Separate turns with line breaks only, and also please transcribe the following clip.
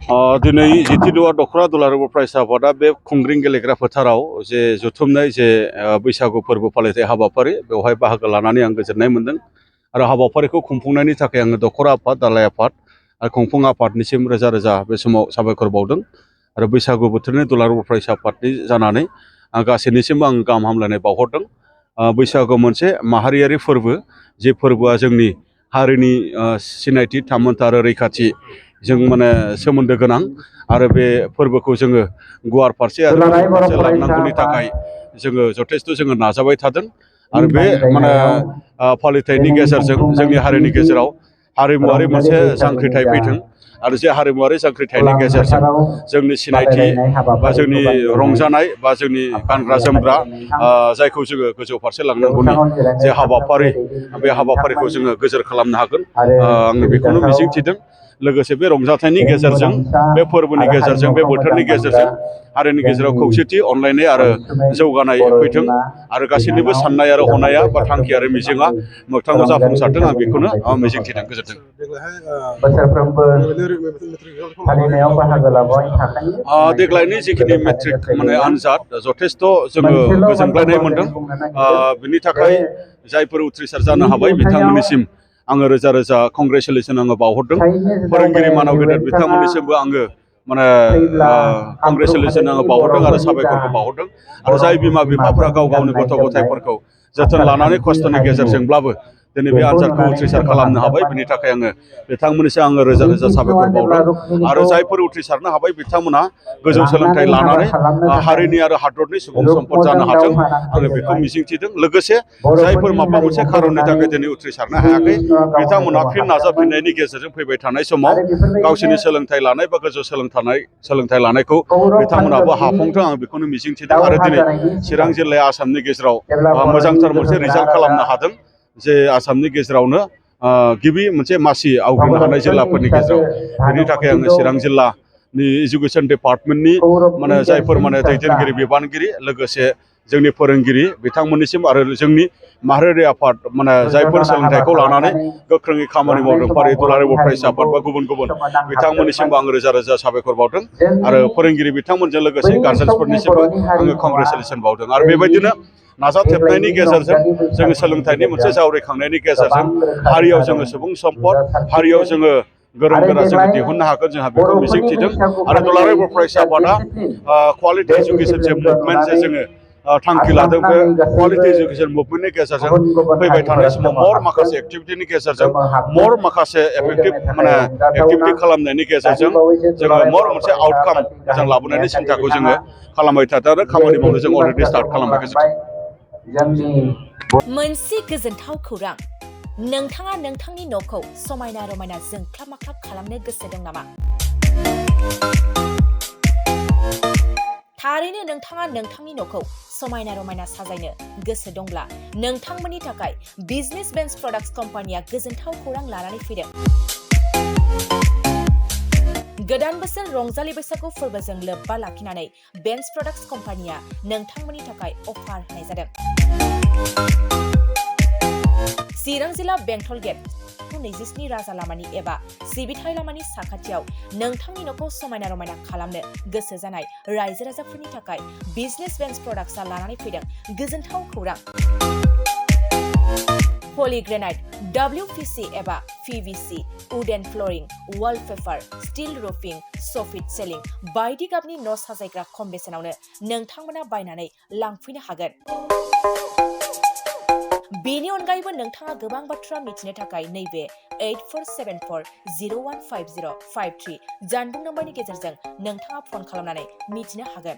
दिनै जितिदुआ दख'रा दुलाराय फरायसा आफादा बे खुंग्रिं गेलेग्रा फोथाराव जे जथुमनाय जे बैसागु फोरबो फालिथाय हाबाफारि बेवहाय बाहागो लानानै आं गोजोननाय मोन्दों आरो हाबाफारिखौ खुंफुंनायनि थाखाय आङो दख'रा आफाद दालाय आफाद आरो खुंफुं आफादनिसिम रोजा रोजा बे समाव साबायखर बावदों आरो बैसागु बोथोरनि दुलाराय फरायसा आफादनि जानानै आं गासैनिसिमबो आं गाहाम हामलायनाय बावहरदों। बैसागु मोनसे माहारियारि फोरबो जे फोरबोआ जोंनि हारिनि सिनायथि थामोनथा आरो रैखाथि जों माने सोमोन्दो गोनां आरो बे फोरबोखौ जोङो गुवार फारसे आरो गोजौ फारसे लांनांगौनि थाखाय जोङो जथेस्थ' जोङो नाजाबाय थादों आरो बे माने फालिथायनि गेजेरजों जोंनि हारिनि गेजेराव हारिमुवारि मोनसे जांख्रिथाय फैथों आरो जे हारिमुवारि जांख्रिथायनि गेजेरजों जोंनि सिनायथि बा जोंनि रंजानाय बा जोंनि गानग्रा जोमग्रा जायखौ जोङो गोजौ फारसे लांनांगौनि जे हाबाफारि बे हाबाफारिखौ जोङो गोजोर खालामनो हागोन आङो बेखौनो मिजिंथिदों। लोगोसे बे रंजाथायनि गेजेरजों बे फोरबोनि गेजेरजों बे बोथोरनि गेजेरजों हारिनि गेजेराव खौसेथि अनलायनाय आरो जौगानाय फैथों आरो गासैनिबो साननाय आरो हनाया बा थांखि आरो मिजिंआ मोगथाङाव जाफुंसारथों आं बेखौनो मिजिंथिदों। गोजोन्थों। देग्लायनि जिखिनि मेट्रिक माने आनजाद जथेस्थ' जोङो गोजोनग्लायनाय मोन्दों। बिनि थाखाय जायफोर उथ्रिसार जानो हाबाय बिथांमोननिसिम आङो रोजा रोजा कंग्रेसुलेसन आङो बावहरदों। फोरोंगिरि मानाव गेदेर बिथांमोननिसिमबो आङो माने कंग्रेसुलेसन आङो बावहरदों आरो साबायखरखौ बावहरदों आरो जाय बिमा बिफाफ्रा गाव गावनि गथ' गथायफोरखौ जोथोन लानानै खस्थ'नि गेजेरजोंब्लाबो दिनै बे आनजादखौ उथ्रिसार खालामनो हाबाय बिनि थाखाय आङो बिथांमोननिसिम आङो रोजा रोजा साबायखर बावदों आरो जायफोर उथ्रिसारनो हाबाय बिथांमोना गोजौ सोलोंथाइ लानानै हारिनि आरो हादरनि सुबुं सम्पद जानो हाथों आङो बेखौ मिजिंथिदों। लोगोसे जायफोर माबा मोनसे खारननि थाखाय दिनै उथ्रिसारनो हायाखै बिथांमोना फिन नाजाफिननायनि गेजेरजों फैबाय थानाय समाव गावसोरनि सोलोंथाइ लानाय बा गोजौ सोलोंथाइ लानायखौ बिथांमोनाबो हाफुंथों आं बेखौनो मिजिंथिदों आरो दिनै चिरां जिल्लाया आसामनि गेजेराव मोजांथार मोनसे रिजाल्ट खालामनो हादों जे आसामनि गेजेरावनो गिबि मोनसे मासि आवग्रिनो हानाय जिल्लाफोरनि गेजेराव बेनि थाखाय आङो चिरां जिल्लानि इडुकेसन डिपार्टमेन्टनि माने जायफोर माने दैदेनगिरि बिबानगिरि लोगोसे जोंनि फोरोंगिरि बिथांमोननिसिम आरो जोंनि माहारियारि आफाद माने जायफोर सोलोंथाइखौ लानानै गोख्रोङै खामानि मावदों फारि दुलाराय फरायसा आफाद बा गुबुन गुबुन बिथांमोननिसिमबो आङो रोजा रोजा साबायखर बावदों आरो फोरोंगिरि बिथांमोनजों लोगोसे गार्जेन्सफोरनिसिमबो आङो कंग्रेसुलेसन बावदों आरो बेबायदिनो नाजाथेबनायनि गेजेरजों जोङो सोलोंथाइनि मोनसे जावरिखांनायनि गेजेरजों हारियाव जोङो सुबुं सम्पद हारियाव जोङो गोरों गोरा जोङो दिहुननो हागोन जोंहा बेखौ मिजिंथिदों आरो दुलाराय बर' फरायसा आफादा क्वालिटि इडुकेसन जे मुभमेन्ट जे जोङो थांखि लादों बे क्वालिटि इडुकेसन मुभमेन्टनि गेजेरजों फैबाय थानाय समाव मर माखासे एक्टिभिटिनि गेजेरजों मर माखासे एफेक्टिभ माने एक्टिभिटि खालामनायनि गेजेरजों जोङो मर मोनसे आउटकाम मोजां लाबोनायनि सिन्थाखौ जोङो खालामबाय थादों आरो खामानि मावनो जों अलरेडि स्टार्ट खालामबाय। गोजोन्थों।
मोनसे गोजोनथाव खौरां नोंथाङा नोंथांनि न'खौ समायना रमायना जोंख्लाब माख्लाब खालामनो गोसो दं नामा? थारैनो नोंथाङा नोंथांनि न'खौ समायना रमायना साजायनो गोसो दंब्ला नोंथांमोननि थाखाय बिजनेस बेन्स प्रडाक्ट्स कम्पानिया गोजोनथाव खौरां लानानै फैदों। गोदान बोसोर रंजालि बैसागु फोरबोजों लोब्बा लाखिनानै बेन्स प्रडाक्ट्स कम्पानिया नोंथांमोननि थाखाय अफार होनाय जादों। चिरां जिल्ला बेंटल गेट 27 राजा लामानि एबा सिबिथाय लामानि साखाथियाव नोंथांनि न'खौ समायना रमायना खालामनो गोसो जानाय रायजो राजाफोरनि थाखाय बिजनेस बेन्स प्रडाक्ट्सआ लानानै फैदों गोजोनथाव खौरां। पलिग्रेनाइट, WPC एबा PVC, wooden flooring, wallpaper, steel roofing, soffit ceiling बायदि गाबनि न' साजायग्रा खम बेसेनावनो नोंथांमोना बायनानै लांफैनो हागोन। बेनि अनगायैबो नोंथाङा गोबां बाथ्रा मिथिनो थाखाय नैबे 8474015053 जानबुं नम्बरनि गेजेरजों नोंथाङा फन खालामनानै मिथिनो हागोन।